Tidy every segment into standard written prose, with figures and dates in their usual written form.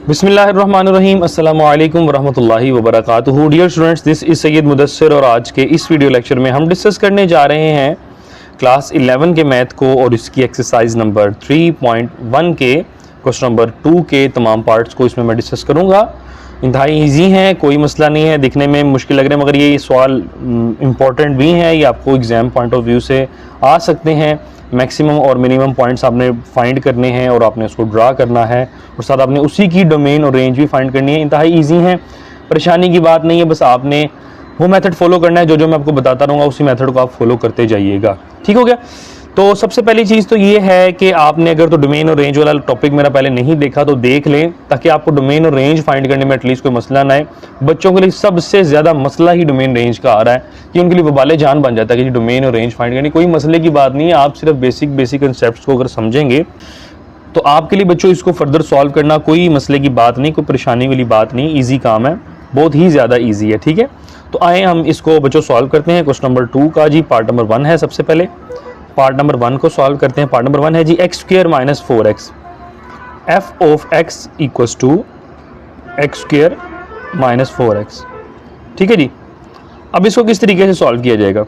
बिस्मिल्लाहिर्रहमानिर्रहीम अस्सलामु अलैकुम वरहमतुल्लाहि वबरकातुहू। Dear students, this is Syed Mudassir और आज के इस वीडियो लेक्चर में हम डिस्कस करने जा रहे हैं क्लास 11 के मैथ को और इसकी एक्सरसाइज नंबर 3.1 के क्वेश्चन नंबर 2 के तमाम पार्ट्स को इसमें मैं डिस्कस करूँगा। इंतहाई ईजी हैं, कोई मसला नहीं है, दिखने में मुश्किल लग रहे हैं मगर ये सवाल इम्पॉर्टेंट भी हैं, ये आपको एग्ज़ाम पॉइंट ऑफ व्यू से आ सकते हैं। मैक्सिमम और मिनिमम पॉइंट्स आपने फाइंड करने हैं और आपने उसको ड्रा करना है और साथ आपने उसी की डोमेन और रेंज भी फाइंड करनी है। इंतहाई ईजी हैं, परेशानी की बात नहीं है, बस आपने वो मेथड फॉलो करना है जो मैं आपको बताता रहूँगा, उसी मेथड को आप फॉलो करते जाइएगा। ठीक हो गया। तो सबसे पहली चीज़ तो ये है कि आपने अगर तो डोमेन और रेंज वाला टॉपिक मेरा पहले नहीं देखा तो देख लें, ताकि आपको डोमेन और रेंज फाइंड करने में एटलीस्ट कोई मसला ना आए। बच्चों के लिए सबसे ज़्यादा मसला ही डोमेन रेंज का आ रहा है कि उनके लिए वबाले जान बन जाता है कि डोमेन और रेंज फाइंड करनी कोई मसले की बात नहीं है। आप सिर्फ बेसिक कंसेप्ट को अगर समझेंगे तो आपके लिए बच्चों इसको फर्दर सॉल्व करना कोई मसले की बात नहीं, कोई परेशानी वाली बात नहीं, ईजी काम है, बहुत ही ज़्यादा ईजी है। ठीक है, तो आए हम इसको बच्चों सॉल्व करते हैं। क्वेश्चन नंबर 2 का जी पार्ट नंबर 1 है। सबसे पहले पार्ट नंबर 1 को सॉल्व करते हैं। पार्ट नंबर 1 है जी x square minus 4x, f of x equals to x square minus 4x। ठीक है जी, अब इसको किस तरीके से सॉल्व किया जाएगा?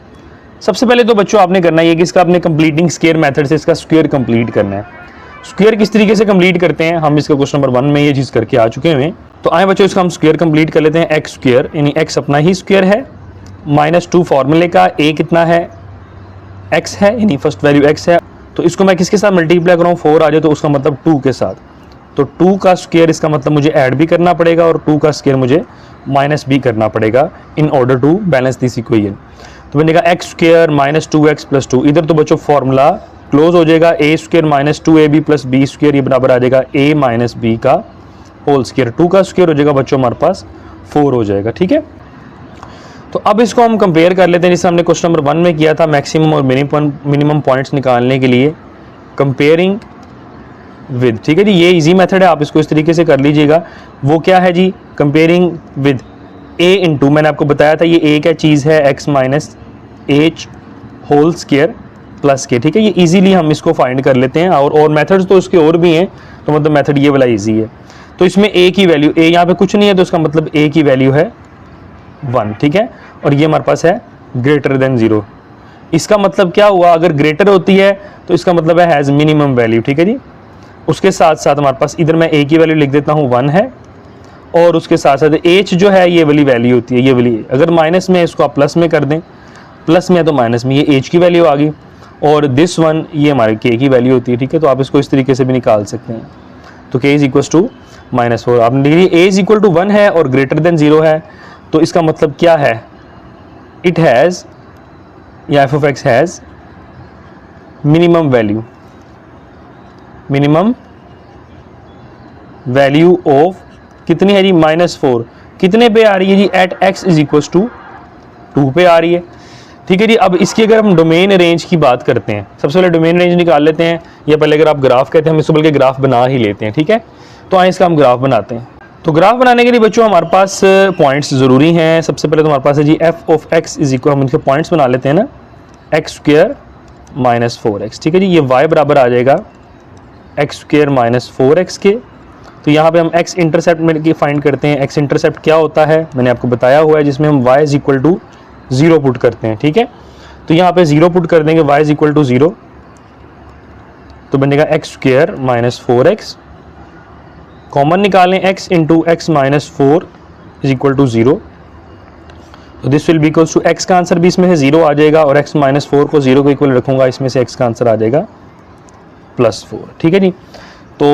सबसे पहले तो बच्चों आपने करना है कि इसका आपने कंप्लीटिंग स्क्वायर मेथड से इसका स्क्वायर कंप्लीट करना है। स्क्वायर किस तरीके से कंप्लीट करते हैं, हम इसका क्वेश्चन नंबर 1 में ये चीज़ करके आ चुके हैं। तो आए बच्चों इसका हम स्क्वायर कंप्लीट कर लेते हैं। x स्क्वायर यानी x अपना ही स्क्वायर है, माइनस 2 फॉर्मूले का, a कितना है, x है, यानी फर्स्ट वैल्यू x है। तो इसको मैं किसके साथ मल्टीप्लाई करूँ, 4 आ जाए तो उसका मतलब 2 के साथ। तो 2 का स्क्वायर इसका मतलब मुझे ऐड भी करना पड़ेगा और 2 का स्क्वायर मुझे माइनस भी करना पड़ेगा in order to balance this equation. तो बनेगा x square minus 2x plus 2। इधर तो बच्चों फॉर्मूला क्लोज हो जाएगा, a square minus 2ab plus b square, ये बराबर आ जाएगा a माइनस b का होल स्क्वायर। 2 का स्क्वायर हो जाएगा बच्चों हमारे पास 4 हो जाएगा। ठीक है, तो अब इसको हम कंपेयर कर लेते हैं जिससे हमने क्वेश्चन नंबर 1 में किया था, मैक्सिमम और मिनिमम पॉइंट्स निकालने के लिए कंपेयरिंग विद। ठीक है जी, ये इजी मेथड है, आप इसको इस तरीके से कर लीजिएगा। वो क्या है जी, कंपेयरिंग विद a इंटू, मैंने आपको बताया था ये a क्या चीज़ है, x minus h whole square plus के। ठीक है, ये इजीली हम इसको फाइंड कर लेते हैं और मेथड्स तो इसके और भी हैं, तो मतलब मेथड ये वाला इजी है। तो इसमें a की वैल्यू, a यहाँ पे कुछ नहीं है तो इसका मतलब a की वैल्यू है 1। ठीक है, और ये हमारे पास है ग्रेटर देन 0। इसका मतलब क्या हुआ, अगर ग्रेटर होती है तो इसका मतलब है हैज़ मिनिमम वैल्यू। ठीक है जी, उसके साथ साथ हमारे पास इधर मैं a की वैल्यू लिख देता हूँ 1 है, और उसके साथ साथ h जो है ये वाली वैल्यू होती है, ये वाली। अगर माइनस में इसको आप प्लस में कर दें, प्लस में तो माइनस में, ये h की वैल्यू आ गई, और दिस वन ये हमारे k की वैल्यू होती है। ठीक है, तो आप इसको इस तरीके से भी निकाल सकते हैं। तो k is equal to minus 4, आपने degree a is equal to 1 है और ग्रेटर देन 0 है, तो इसका मतलब क्या है, इट हैज़ या f of x has minimum value, minimum value of कितनी है जी, -4। कितने पे आ रही है जी, at x is equal to 2 पे आ रही है। ठीक है जी, अब इसकी अगर हम डोमेन रेंज की बात करते हैं, सबसे पहले डोमेन रेंज निकाल लेते हैं, या पहले अगर आप ग्राफ कहते हैं हम इसको बल्कि ग्राफ बना ही लेते हैं। ठीक है, तो आए इसका हम ग्राफ बनाते हैं। तो ग्राफ बनाने के लिए बच्चों हमारे पास पॉइंट्स ज़रूरी हैं। सबसे पहले तो हमारे पास है जी f of x is equal, हम इनके पॉइंट्स बना लेते हैं ना, x स्क्वायर माइनस 4x। ठीक है जी, ये y बराबर आ जाएगा x स्क्वायर माइनस 4x के। तो यहाँ पे हम x इंटरसेप्ट में की फाइंड करते हैं। x इंटरसेप्ट क्या होता है मैंने आपको बताया हुआ है, जिसमें हम y is equal to 0 put करते हैं। ठीक है, तो यहाँ पे 0 पुट कर देंगे, y इज इक्वल टू 0, तो बनेगा x square minus 4x। Common निकालें, x into x minus 4 is equal to 0, तो this will be equals to x का आंसर भी इसमें से 0 आ जाएगा, और x माइनस 4 को 0 को इक्वल रखूंगा, इसमें से x का आंसर आ जाएगा +4। ठीक है जी, तो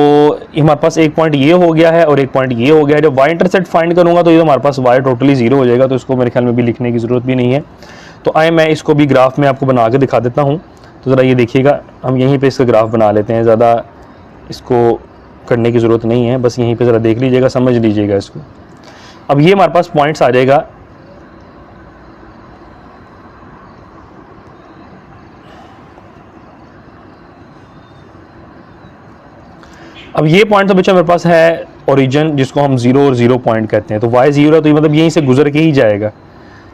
हमारे पास एक पॉइंट ये हो गया है और एक पॉइंट ये हो गया है। जब y इंटरसेप्ट फाइंड करूंगा तो ये हमारे पास y टोटली 0 हो जाएगा, तो इसको मेरे ख्याल में भी लिखने की ज़रूरत भी नहीं है। तो आए मैं इसको भी ग्राफ में आपको बना के दिखा देता हूँ। तो ज़रा ये देखिएगा, हम यहीं पे इसका ग्राफ बना लेते हैं, ज़्यादा इसको करने की ज़रूरत नहीं है, बस यहीं पे ज़रा देख लीजिएगा, समझ लीजिएगा इसको। अब ये हमारे पास पॉइंट्स आ जाएगा, अब ये पॉइंट तो बच्चा मेरे पास है ओरिजिन, जिसको हम 0 और 0 पॉइंट कहते हैं। तो y 0 है तो ये मतलब यहीं से गुजर के ही जाएगा।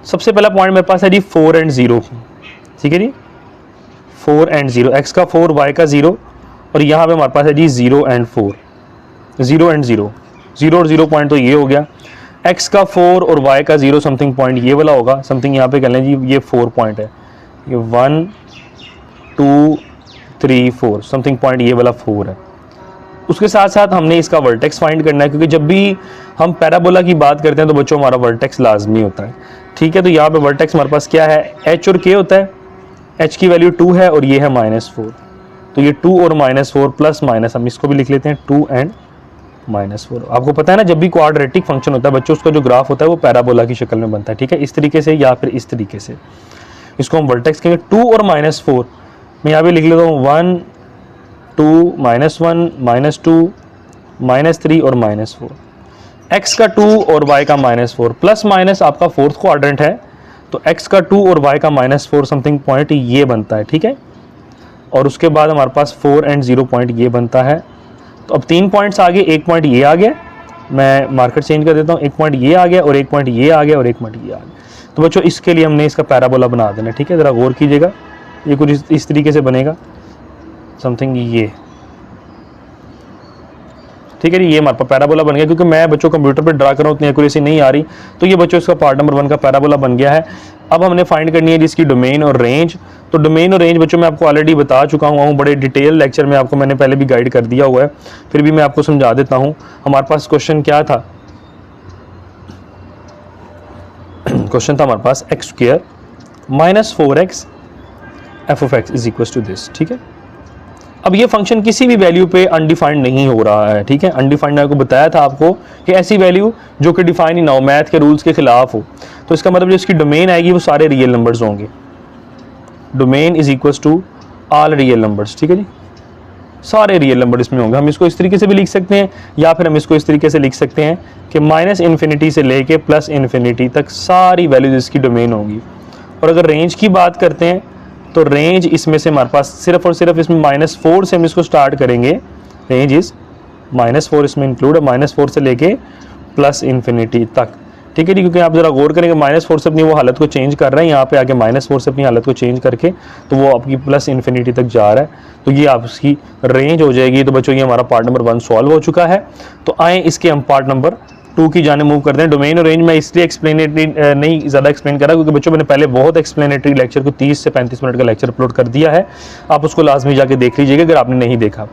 सबसे पहला पॉइंट मेरे पास है जी 4 एंड 0। ठीक है जी, 4 एंड 0, x का 4 y का 0, और यहाँ पे हमारे पास है जी 0 एंड 4, 0 एंड 0। 0 और 0 पॉइंट तो ये हो गया, x का 4 और y का 0 समथिंग पॉइंट ये वाला होगा, समथिंग यहाँ पे कर लें जी, ये 4 पॉइंट है, ये 1 2 3 4 समथिंग पॉइंट ये वाला 4 है। उसके साथ साथ हमने इसका वर्टेक्स फाइंड करना है, क्योंकि जब भी हम पैराबोला की बात करते हैं तो बच्चों हमारा वर्टेक्स लाजमी होता है, ठीक है। तो यहाँ पे वर्टेक्स हमारे पास क्या है, h और k होता है, h की वैल्यू 2 है और ये है -4, तो ये 2 और -4 प्लस माइनस, हम इसको भी लिख लेते हैं 2 एंड -4। आपको पता है ना, जब भी क्वाड्रेटिक फंक्शन होता है बच्चों, उसका जो ग्राफ होता है वो पैराबोला की शक्ल में बनता है, ठीक है, इस तरीके से या फिर इस तरीके से, इसको हम वर्टेक्स कहेंगे। 2 और -4 मैं यहाँ पे लिख लेता हूँ, 1 2 -1 -2 -3 और -4, x का 2 और y का -4 प्लस माइनस आपका फोर्थ क्वाड्रेंट है, तो x का 2 और y का -4 समथिंग पॉइंट ये बनता है, ठीक है। और उसके बाद हमारे पास 4 एंड 0 पॉइंट ये बनता है। तो अब 3 पॉइंट्स आगे, एक पॉइंट ये आ गया, मैं मार्कर चेंज कर देता हूँ, एक पॉइंट ये आ गया और एक पॉइंट ये आ गया और एक पॉइंट ये आ गया। तो बच्चों इसके लिए हमने इसका पैराबोला बना देना, ठीक है, ज़रा गौर कीजिएगा, ये कुछ इस तरीके से बनेगा, समथिंग ये, ठीक है जी, ये हमारे पास पैराबोला बन गया। क्योंकि मैं बच्चों कंप्यूटर पे ड्रा कर रहा हूँ, उतनी एक्यूरेसी नहीं आ रही, तो ये बच्चों इसका पार्ट नंबर 1 का पैराबोला बन गया है। अब हमने फाइंड करनी है जिसकी डोमेन और रेंज। तो डोमेन और रेंज बच्चों मैं आपको ऑलरेडी बता चुका हूँ, बड़े डिटेल लेक्चर में आपको मैंने पहले भी गाइड कर दिया हुआ है, फिर भी मैं आपको समझा देता हूँ। हमारे पास क्वेश्चन क्या था, क्वेश्चन था हमारे पास x² - 4x f(x) is equal to this, ठीक है। अब ये फंक्शन किसी भी वैल्यू पे अनडिफाइंड नहीं हो रहा है, ठीक है। अनडिफाइंड मैंने बताया था आपको कि ऐसी वैल्यू जो कि डिफाइन ही ना हो, मैथ के रूल्स के खिलाफ हो, तो इसका मतलब जो इसकी डोमेन आएगी वो सारे रियल नंबर्स होंगे। Domain is equal to all real numbers, ठीक है जी, सारे रियल नंबर इसमें होंगे। हम इसको इस तरीके से भी लिख सकते हैं, या फिर हम इसको इस तरीके से लिख सकते हैं कि -∞ से लेके +∞ तक सारी वैल्यूज इसकी डोमेन होगी। और अगर रेंज की बात करते हैं तो रेंज इसमें से हमारे पास सिर्फ और सिर्फ इसमें -4 से हम इसको स्टार्ट करेंगे, रेंज इज -4 इसमें इंक्लूड है, -4 से लेके +∞ तक, ठीक है जी। क्योंकि आप जरा गौर करेंगे, -4 से अपनी वो हालत को चेंज कर रहा है, यहाँ पे आके -4 से अपनी हालत को चेंज करके तो वो आपकी +∞ तक जा रहा है, तो ये आपकी रेंज हो जाएगी। तो बच्चों ये हमारा पार्ट नंबर 1 सॉल्व हो चुका है। तो आए इसके हम पार्ट नंबर 2 की जाने मूव करते हैं। डोमेन और रेंज में इसलिए एक्सप्लेनेटरी नहीं ज़्यादा एक्सप्लेन करा, क्योंकि बच्चों मैंने पहले बहुत एक्सप्लेनेटरी लेक्चर को 30 से 35 मिनट का लेक्चर अपलोड कर दिया है, आप उसको लाजमी जाके देख लीजिएगा अगर आपने नहीं देखा।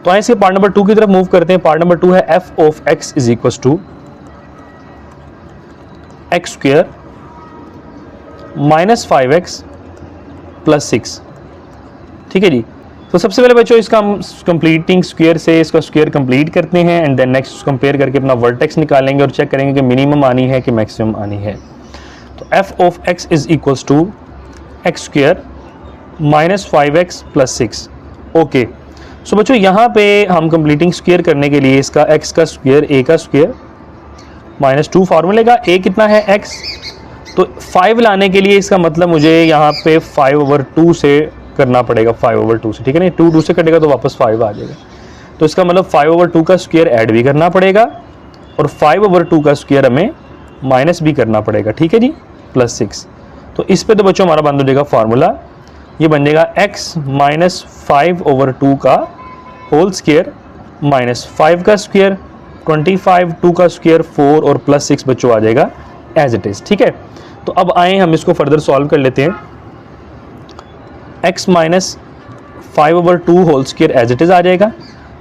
तो आए इसके पार्ट नंबर 2 की तरफ मूव करते हैं। पार्ट नंबर 2 है f(x) is equal to x² - 5x + 6, ठीक है जी। तो सबसे पहले बच्चों इसका हम कंप्लीटिंग स्क्वायर से इसका स्क्वायर कंप्लीट करते हैं, एंड देन नेक्स्ट कंपेयर करके अपना वर्टेक्स निकालेंगे और चेक करेंगे कि मिनिमम आनी है कि मैक्सिमम आनी है। तो f(x) is equal to x² - 5x + 6, okay. So बच्चों यहाँ पे हम कंप्लीटिंग स्क्वायर करने के लिए इसका x का स्क्वायर a का स्क्वायर -2 फार्मूले का, a कितना है x, तो 5 लाने के लिए इसका मतलब मुझे यहाँ पे 5/2 से करना पड़ेगा, 5/2 से, ठीक है ना। 2 से कटेगा तो वापस 5 आ जाएगा, तो इसका मतलब 5/2 का स्क्वायर ऐड भी करना पड़ेगा और 5/2 का स्क्वायर हमें माइनस भी करना पड़ेगा, ठीक है जी, +6। तो इस पे तो बच्चों हमारा बन हो जाएगा फार्मूला, ये बन जाएगा x - 5/2 का होल स्क्वायर -5 का स्क्वायर 25, 2 का स्क्वायर 4 और +6 बच्चों आ जाएगा एज इट इज़, ठीक है। तो अब आए हम इसको फर्दर सॉल्व कर लेते हैं। x - 5/2 whole square as it is आ जाएगा।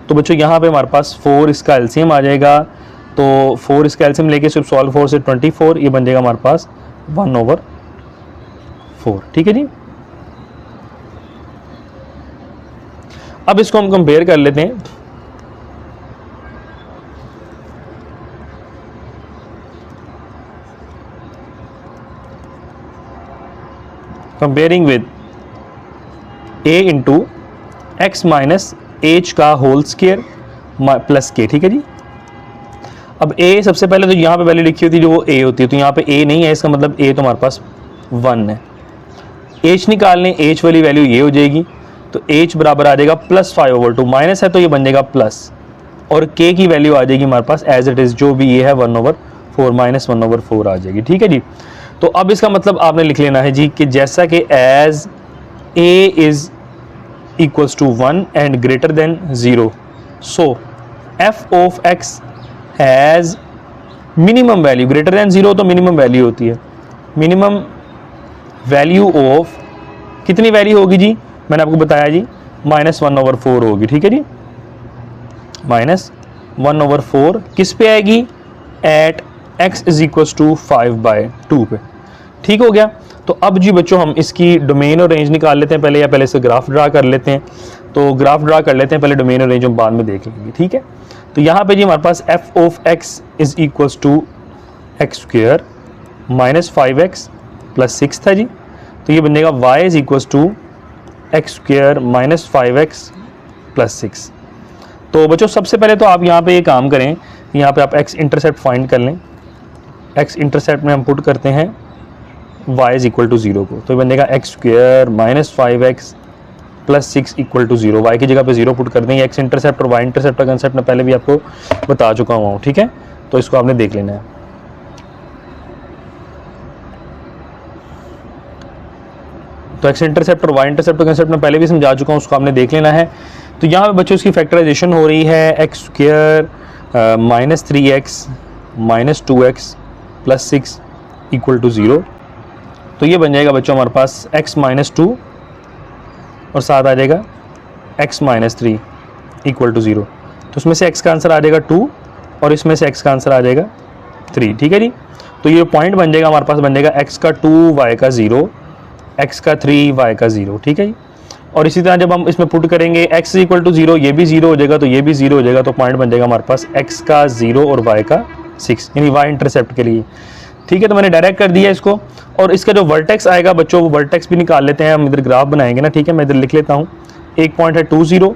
तो बच्चों यहाँ पे हमारे पास 4 इसका एलसीएम आ जाएगा, तो 4 इसका एलसीएम लेके सिर्फ सॉल्व 4 से 24, ये बन जाएगा हमारे पास 1/4, ठीक है जी। अब इसको हम कंपेयर कर लेते हैं। Comparing with a into x - h का होल स्क्वायर + k, ठीक है जी। अब a सबसे पहले तो यहाँ पे वैल्यू लिखी होती है जो वो a होती है, तो यहाँ पे a नहीं है, इसका मतलब a तो हमारे पास 1 है। h निकालने, h वाली वैल्यू ये हो जाएगी, तो h बराबर आ जाएगा +5/2, माइनस है तो ये बन जाएगा प्लस, और k की वैल्यू आ जाएगी हमारे पास एज इट इज़ जो भी ये है 1/4 -1/4 आ जाएगी, ठीक है जी। तो अब इसका मतलब आपने लिख लेना है जी कि जैसा कि as a is equals to 1 and greater than 0, so f(x) has minimum value greater than 0 तो मिनिमम वैल्यू होती है, मिनिमम वैल्यू ऑफ कितनी वैल्यू होगी जी, मैंने आपको बताया जी -1/4 होगी, ठीक है जी, -1/4 किस पे आएगी, एट x = 5/2 पे, ठीक हो गया। तो अब जी बच्चों हम इसकी डोमेन और रेंज निकाल लेते हैं पहले, या पहले इससे ग्राफ ड्रा कर लेते हैं। तो ग्राफ ड्रा कर लेते हैं पहले, डोमेन और रेंज हम बाद में देख लेंगे, ठीक है। तो यहाँ पे जी हमारे पास f of x = x² -5x + 6 था जी, तो ये बनेगा y = x² -5x + 6। तो बच्चों सबसे पहले तो आप यहाँ पे ये काम करें, यहाँ पे आप x इंटरसेप्ट फाइंड कर लें, x इंटरसेप्ट में हम पुट करते हैं y = 0 को, तो बनेगा x² -5x + 6 = 0, y की जगह पे 0 पुट कर देंगे। x इंटरसेप्ट और y इंटरसेप्ट का कंसेप्ट मैं पहले भी आपको बता चुका हूँ, ठीक है, तो इसको आपने देख लेना है। तो x इंटरसेप्ट और y इंटरसेप्ट का कंसेप्ट मैं पहले भी समझा चुका हूँ, उसको आपने देख लेना है। तो यहाँ पे बच्चों इसकी फैक्टराइजेशन हो रही है, x² -3x -2x + 6 = 0, तो ये बन जाएगा बच्चों हमारे पास x -2 और साथ आ जाएगा x -3 = 0, तो इसमें से x का आंसर आ जाएगा 2 और इसमें से x का आंसर आ जाएगा 3, ठीक है जी। तो ये पॉइंट बन जाएगा हमारे पास, बन जाएगा x का 2 y का 0 x का 3 y का 0, ठीक है जी। और इसी तरह जब हम इसमें पुट करेंगे x = 0, ये भी 0 हो जाएगा, तो ये भी 0 हो जाएगा, तो पॉइंट बन जाएगा हमारे पास x का 0 और y का 6, यानी y इंटरसेप्ट के लिए, ठीक है। तो मैंने डायरेक्ट कर दिया इसको, और इसका जो वर्टेक्स आएगा बच्चों वो वर्टेक्स भी निकाल लेते हैं, हम इधर ग्राफ बनाएंगे ना, ठीक है। मैं इधर लिख लेता हूँ, एक पॉइंट है 2 0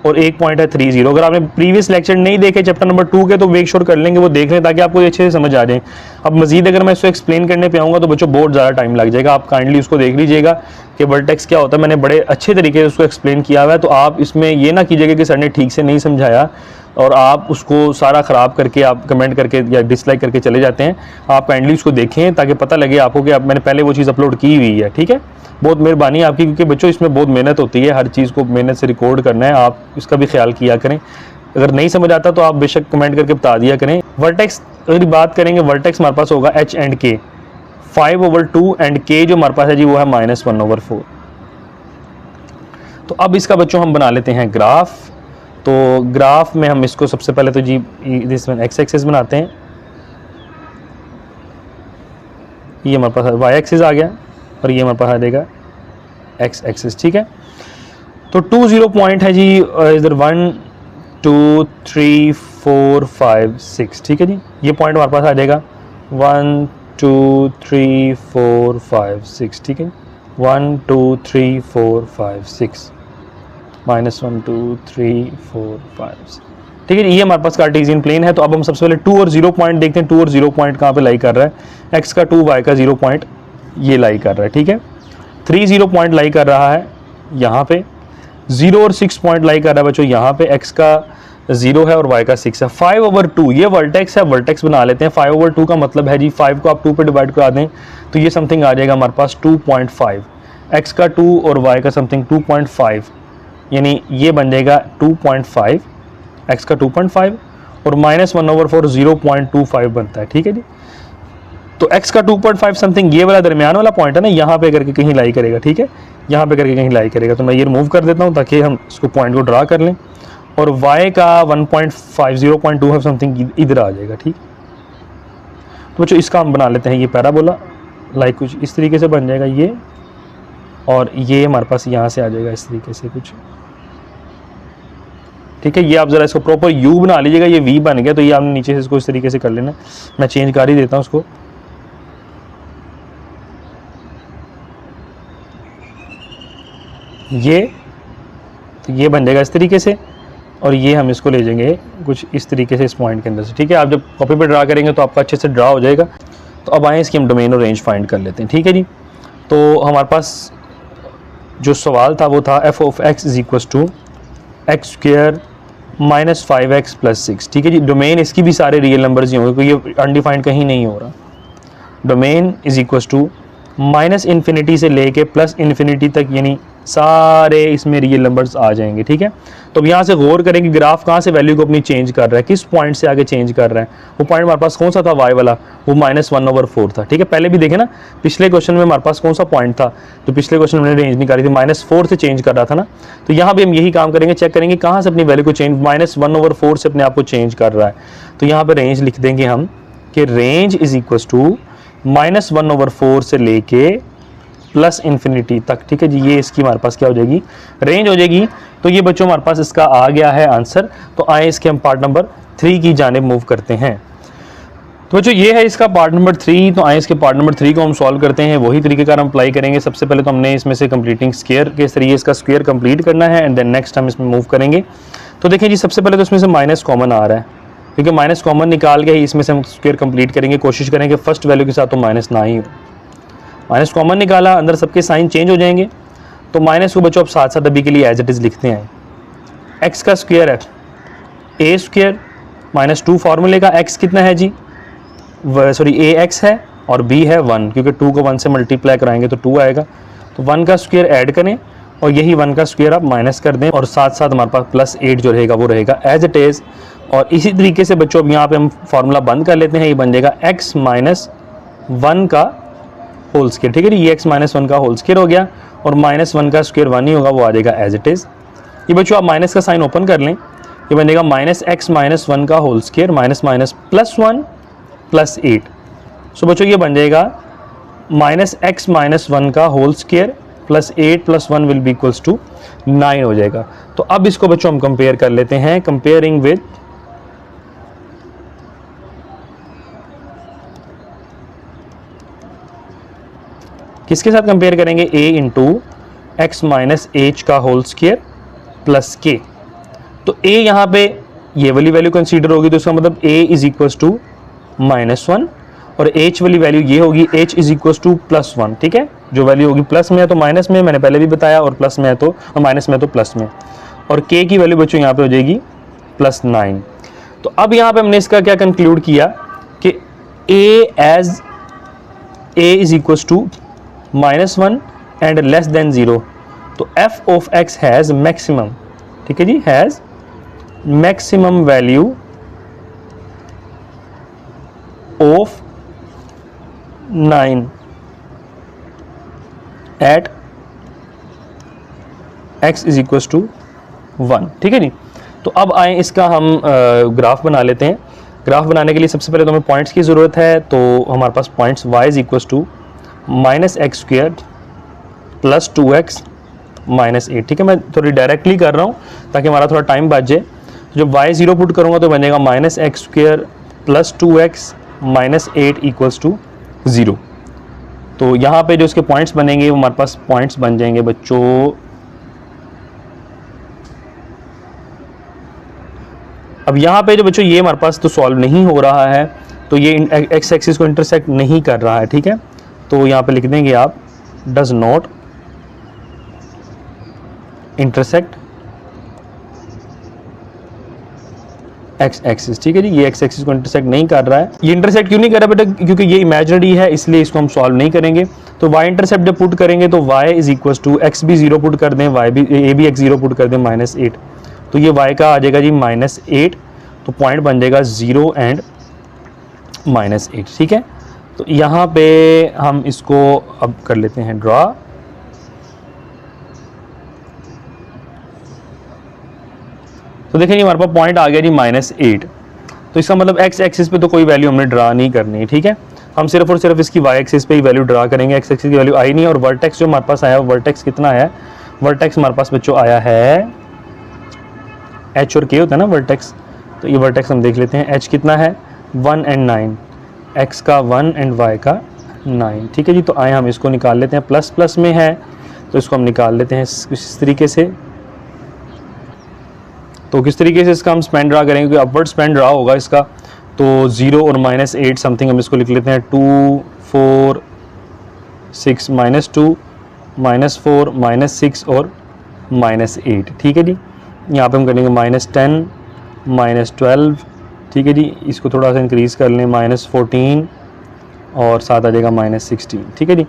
और एक पॉइंट है 3 0। अगर आपने प्रीवियस लेक्चर नहीं देखे चैप्टर नंबर 2 के तो मेक श्योर कर लेंगे वो देख लें, ताकि आपको अच्छे से समझ आ जाए। अब मजीद अगर मैं इसको एक्सप्लेन करने पे आऊँगा तो बच्चों बहुत ज़्यादा टाइम लग जाएगा, आप काइंडली उसको देख लीजिएगा कि वर्टेक्स क्या होता है। मैंने बड़े अच्छे तरीके से उसको एक्सप्लेन किया हुआ है, तो आप इसमें ये ना कीजिएगा कि सर ने ठीक से नहीं समझाया और आप उसको सारा ख़राब करके आप कमेंट करके या डिसलाइक करके चले जाते हैं। आप काइंडली उसको देखें ताकि पता लगे आपको कि मैंने पहले वो चीज़ अपलोड की हुई है, ठीक है। बहुत मेहरबानी आपकी, क्योंकि बच्चों इसमें बहुत मेहनत होती है, हर चीज़ को मेहनत से रिकॉर्ड करना है, आप इसका भी ख्याल किया करें। अगर नहीं समझ आता तो आप बेशक कमेंट करके बता दिया करें। वर्टेक्स अगर बात करेंगे, वर्टेक्स हमारे पास होगा h and k, 5/2 and k जो हमारे पास है जी वो है -1/4। तो अब इसका बच्चों हम बना लेते हैं ग्राफ। तो ग्राफ में हम इसको सबसे पहले तो जी इसमें x एक्सिस बनाते हैं, ये हमारे पास y एक्सिस आ गया और ये हमारे पास आ जाएगा x एक्सिस, ठीक है। तो 2 0 पॉइंट है जी इधर 1 2 3 4 5 6, ठीक है जी। ये पॉइंट हमारे पास आ जाएगा 1 2 3 4 5 6, ठीक है। 1 2 3 4 5 6 -1 2 3 4 5 6, ठीक है। ये हमारे पास कार्टेशियन प्लेन है। तो अब हम सबसे पहले 2 और 0 पॉइंट देखते हैं। 2 और 0 पॉइंट कहाँ पे लाई कर रहा है, x का 2 y का 0 पॉइंट ये लाई कर रहा है, ठीक है। 3 0 पॉइंट लाई कर रहा है यहाँ पे, 0 और 6 पॉइंट लाई कर रहा है बच्चों यहाँ पे, x का 0 है और y का 6 है। 5/2 ये वर्टेक्स है, वर्टेक्स बना लेते हैं। 5/2 का मतलब है जी 5 को आप 2 पे डिवाइड करा दें तो ये समथिंग आ जाएगा हमारे पास 2.5, x का 2 और y का समथिंग 2.5, यानी ये बन जाएगा 2.5, x का 2.5 और -1/4 0.25 बनता है, ठीक है जी। तो x का 2.5 समथिंग ये वाला दरमियान वाला पॉइंट है ना, यहाँ पे करके कहीं लाई करेगा, ठीक है, यहाँ पे करके कहीं लाई करेगा। तो मैं ये रिमूव कर देता हूँ ताकि हम इसको पॉइंट को ड्रा कर लें, और y का 1.5 0.2 समथिंग इधर आ जाएगा, ठीक। तो बच्चों इसका हम बना लेते हैं ये पैराबोला, लाइक कुछ इस तरीके से बन जाएगा ये, और ये हमारे पास यहाँ से आ जाएगा इस तरीके से कुछ, ठीक है। ये आप ज़रा इसको प्रॉपर यू बना लीजिएगा, ये वी बन गया, तो ये आपने नीचे से इसको इस तरीके से कर लेना। मैं चेंज कर ही देता हूँ उसको, ये बन जाएगा इस तरीके से, और ये हम इसको ले जाएंगे कुछ इस तरीके से इस पॉइंट के अंदर से, ठीक है। आप जब कॉपी पे ड्रा करेंगे तो आपका अच्छे से ड्रा हो जाएगा। तो अब आए इसकी हम डोमेन और रेंज फाइंड कर लेते हैं, ठीक है जी। तो हमारे पास जो सवाल था वो था f of x = x² -5x + 6, ठीक है जी। डोमेन इसकी भी सारे रियल नंबर्स ही होंगे, क्योंकि ये अनडिफाइंड कहीं नहीं हो रहा। डोमेन = -∞ से लेके +∞ तक, यानी सारे इसमें रियल नंबर्स आ जाएंगे। ठीक है, तो अब यहाँ से गौर करें कि ग्राफ कहाँ से वैल्यू को अपनी चेंज कर रहा है, किस पॉइंट से आगे चेंज कर रहा है। वो पॉइंट हमारे पास कौन सा था, y वाला, वो -1/4 था। ठीक है, पहले भी देखे ना, पिछले क्वेश्चन में हमारे पास कौन सा पॉइंट था, जो पिछले क्वेश्चन में रेंज निकाली थी, -4 से चेंज कर रहा था ना। तो यहाँ भी हम यही काम करेंगे, चेक करेंगे कहाँ से अपनी वैल्यू को चेंज, -1/4 से अपने आप को चेंज कर रहा है। तो यहाँ पे रेंज लिख देंगे हम कि रेंज इज इक्वल टू -1/4 से लेके प्लस इन्फिनिटी तक। ठीक है जी, ये इसकी हमारे पास क्या हो जाएगी, रेंज हो जाएगी। तो ये बच्चों हमारे पास इसका आ गया है आंसर। तो आए इसके हम पार्ट नंबर 3 की जानिब मूव करते हैं। तो बच्चों ये है इसका पार्ट नंबर 3। तो आए इसके पार्ट नंबर 3 को हम सॉल्व करते हैं, वही तरीकेकार हम अप्लाई करेंगे। सबसे पहले तो हमने इसमें से कंप्लीटिंग स्क्वायर के जरिए इसका स्क्वायर कंप्लीट करना है, एंड देन नेक्स्ट हम इसमें मूव करेंगे। तो देखिए जी, सबसे पहले तो इसमें से माइनस कॉमन आ रहा है, क्योंकि माइनस कॉमन निकाल के ही इसमें से हम स्क्वायर कंप्लीट करेंगे। कोशिश करेंगे फर्स्ट वैल्यू के साथ तो माइनस ना ही हो। माइनस कॉमन निकाला, अंदर सबके साइन चेंज हो जाएंगे। तो माइनस को बच्चों अब साथ साथ अभी के लिए एज इट इज लिखते हैं। एक्स का स्क्वायर है ए स्क्वायर -2 फार्मूले का। एक्स कितना है जी, सॉरी ए एक्स है और बी है 1, क्योंकि 2 को 1 से मल्टीप्लाई कराएंगे तो 2 आएगा। तो 1 का स्क्वायर ऐड करें और यही 1 का स्क्वायर आप माइनस कर दें, और साथ साथ हमारे पास +8 जो रहेगा वो रहेगा एज इट इज। और इसी तरीके से बच्चों अब यहाँ पे हम फार्मूला बंद कर लेते हैं। ये बन जाएगा x -1 का होल स्क्वायर। ठीक है जी, ये x -1 का होल स्क्वायर हो गया, और -1 का स्क्वायर 1 ही होगा, वो आ जाएगा एज इट इज। ये बच्चों आप माइनस का साइन ओपन कर लें, ये बनेगा -x -1 का होल स्क्वायर -1 +8। सो बच्चों ये बन जाएगा -x -1 का whole square +8 + 1 will be equals to 9 हो जाएगा। तो अब इसको बच्चों हम कंपेयर कर लेते हैं, कंपेयरिंग विद किसके साथ कंपेयर करेंगे, a into x minus H का होल स्क्वायर प्लस के। तो a यहाँ पे ये वाली वैल्यू कंसीडर होगी, तो इसका मतलब a इज इक्वल्स टू -1, और h वाली वैल्यू ये होगी, h इज इक्वल्स टू +1। ठीक है, जो वैल्यू होगी प्लस में है तो माइनस में, मैंने पहले भी बताया, और प्लस में है तो माइनस में तो प्लस में। और k की वैल्यू बच्चों यहाँ पे हो जाएगी +9। तो अब यहाँ पे हमने इसका क्या कंक्लूड किया कि a is equals to -1 and less than 0। तो f of x has maximum, ठीक है जी, has maximum value of 9 at x is equals to 1। ठीक है जी, तो अब आए इसका हम ग्राफ बना लेते हैं। ग्राफ बनाने के लिए सबसे पहले तो हमें पॉइंट्स की ज़रूरत है। तो हमारे पास points y is equals to -x² + 2x -8। ठीक है, मैं थोड़ी डायरेक्टली कर रहा हूँ ताकि हमारा थोड़ा टाइम बच जाए। जब y 0 पुट करूँगा तो बनेगा -x² + 2x -8 इक्वल्स टू 0। तो यहाँ पे जो इसके पॉइंट्स बनेंगे वो हमारे पास पॉइंट्स बन जाएंगे बच्चों, अब यहाँ पे जो बच्चों ये हमारे पास तो सॉल्व नहीं हो रहा है, तो ये एक्स एक्सिस को इंटरसेक्ट नहीं कर रहा है। ठीक है, तो यहाँ पे लिख देंगे आप does not intersect x axis. ठीक है जी, ये एक्स एक्सिस को इंटरसेक्ट नहीं कर रहा है। ये इंटरसेक्ट क्यों नहीं कर रहा बेटा, क्योंकि ये इमेजिनरी है, इसलिए इसको हम सॉल्व नहीं करेंगे। तो y इंटरसेप्ट जब पुट करेंगे तो y is equals to x भी 0 पुट कर दें, y भी a भी x 0 पुट कर दें -8, तो ये y का आ जाएगा जी -8। तो पॉइंट बन जाएगा 0 एंड -8। ठीक है, तो यहाँ पे हम इसको अब कर लेते हैं ड्रा। तो देखें हमारे पास पॉइंट आ गया जी -8। तो इसका मतलब x एक्सिस पे तो कोई वैल्यू हमने ड्रा नहीं करनी है। ठीक है, हम सिर्फ और सिर्फ इसकी y एक्सिस पे ही वैल्यू ड्रा करेंगे। x एक्सिस की वैल्यू आई नहीं, और वर्टेक्स जो हमारे पास आया वर्टेक्स कितना आया, वर्टेक्स हमारे पास बच्चों आया है h और k होता है ना वर्टेक्स, तो ये वर्टेक्स हम देख लेते हैं। h कितना है 1 एंड 9, x का 1 एंड y का 9। ठीक है जी, तो आए हम इसको निकाल लेते हैं, प्लस प्लस में है तो इसको हम निकाल लेते हैं इस तरीके से। तो किस तरीके से इसका हम स्पेंड ड्रा करेंगे, क्योंकि अपवर्ड स्पेंड ड्रा होगा इसका। तो 0 और -8 समथिंग हम इसको लिख लेते हैं, 2 4 6 -2 -4 -6 और -8। ठीक है जी, यहाँ पे हम करेंगे -10 -12। ठीक है जी, इसको थोड़ा सा इंक्रीज़ कर लें, -14 और साथ आ जाएगा -16। ठीक है जी,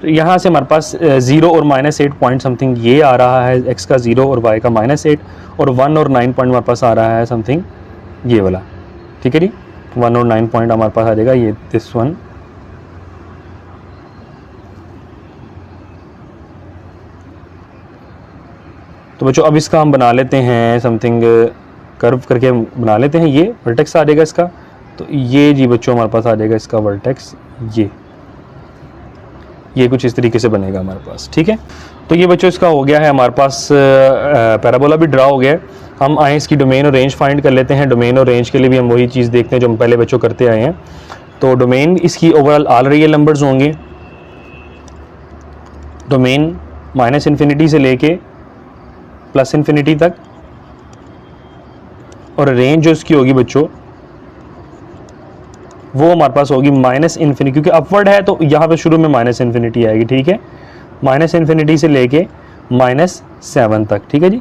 तो यहाँ से हमारे पास 0 और -8 पॉइंट समथिंग ये आ रहा है, x का 0 और y का -8, और 1 और 9 पॉइंट हमारे पास आ रहा है समथिंग ये वाला, ठीक है जी। 1 और 9 पॉइंट हमारे पास आ जाएगा ये दिस वन। तो बच्चों अब इसका हम बना लेते हैं समथिंग कर्व करके बना लेते हैं, ये वर्टेक्स आ जाएगा इसका। तो ये जी बच्चों हमारे पास आ जाएगा इसका वर्टेक्स, ये कुछ इस तरीके से बनेगा हमारे पास, ठीक है। तो ये बच्चों इसका हो गया है हमारे पास, पैराबोला भी ड्रा हो गया है। हम आए इसकी डोमेन और रेंज फाइंड कर लेते हैं। डोमेन और रेंज के लिए भी हम वही चीज़ देखते हैं जो हम पहले बच्चों करते आए हैं। तो डोमेन इसकी ओवरऑल ऑल रियल नंबर्स होंगे, डोमेन -∞ से लेके +∞ तक, और रेंज जो इसकी होगी बच्चों वो हमारे पास होगी -∞, क्योंकि अपवर्ड है तो यहाँ पे शुरू में -∞ आएगी, ठीक है। -∞ से लेके -7 तक, ठीक है जी।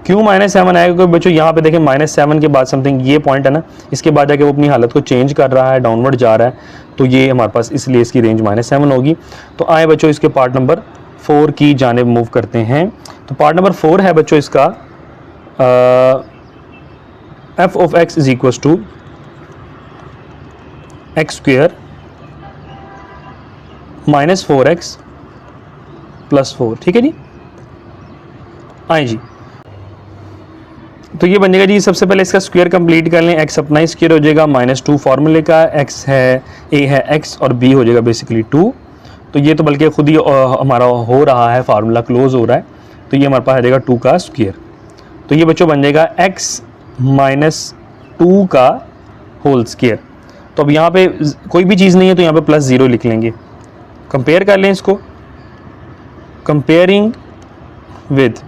क्यों -7 आएगा? क्योंकि बच्चों यहाँ पे देखें -7 के बाद समथिंग ये पॉइंट है ना, इसके बाद जाके वो अपनी हालत को चेंज कर रहा है, डाउनवर्ड जा रहा है, तो ये हमारे पास इसलिए इसकी रेंज -7 होगी। तो आए बच्चों इसके पार्ट नंबर 4 की जानिब मूव करते हैं। तो पार्ट नंबर 4 है बच्चों इसका f of x is equals to x square minus 4x plus 4, ठीक है जी। आए जी, तो ये बन जाएगा जी। सबसे पहले इसका स्क्वायर कंप्लीट कर लें, x अपना ही स्क्वायर हो जाएगा, -2 फार्मूले का, x है a है x और b हो जाएगा बेसिकली 2। तो ये तो बल्कि खुद ही हमारा हो रहा है, फार्मूला क्लोज हो रहा है, तो ये हमारे पास आ जाएगा 2 का स्क्वायर। तो ये बच्चों बन जाएगा x -2 का होल स्क्वायर। तो अब यहाँ पे कोई भी चीज़ नहीं है तो यहाँ पे +0 लिख लेंगे। कंपेयर कर लें इसको, comparing with